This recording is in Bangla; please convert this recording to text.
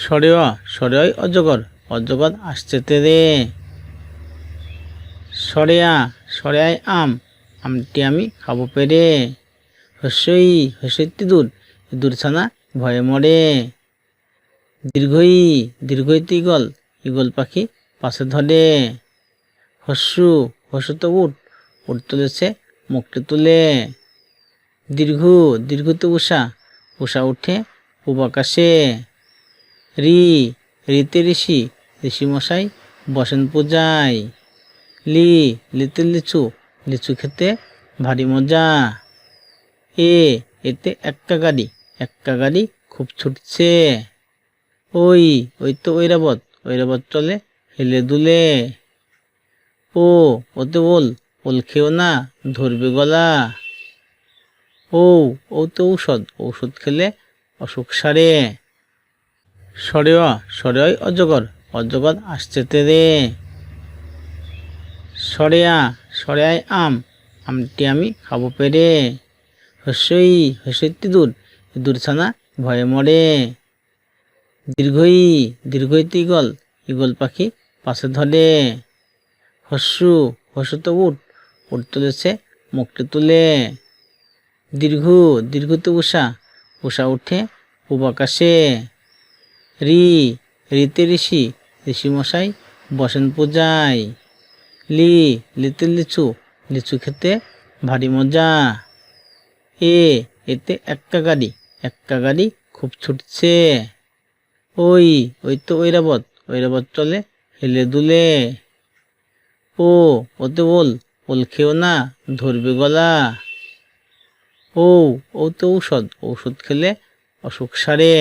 সরেয়া সরেয় অজগর অজগর আসছে তেরে। সরেয়া সরেয়ায় আম আমটি আমি খাবো পেরে। হস্যই হস্যইতে ইঁদুর ইঁদুর ছানা ভয়ে মরে। দীর্ঘই দীর্ঘইতে ঈগল ঈগল পাখি পাশে ধরে। হস্যু হস্যতে উট উট তুলেছে মুখটি তুলে। দীর্ঘ দীর্ঘতে উষা উষা উঠে পূব আকাশে। রি রিতে ঋষি ঋষি মশাই বসেন পূজায়। লি লিতে লিচু লিচু খেতে ভারী মজা। এতে একটা গাড়ি খুব ছুটছে। ওই তো ঐরাবত চলে হেলে দুলে। ওতে ওল ওল খেও না ধরবে গলা। ও তো ঔষধ খেলে অসুখ সারে। সরেয় অজগর অজগর আসছে তেরে। সরেয়া সরেয়ায় আম আমটি আমি খাবো পেরে। হস্যইতে ইঁদুর ইঁদুর ছানা ভয়ে মরে। দীর্ঘইতে ঈগল ঈগল পাখি পাশে ধরে। হস্যতে উট উট তুলেছে মুখটি তুলে। দীর্ঘতে উষা উষা উঠে পূব আকাশে। রিতে ঋষি ঋষি মশাই বসেন পূজায়। লিতে লিচু লিচু খেতে ভারী মজা। এতে একটা গাড়ি খুব ছুটছে। ওই তো ঐরাবত চলে হেলে দুলে। ওতে ওল ওল খেও না ধরবে গলা। ও তো ঔষধ খেলে অসুখ সারে।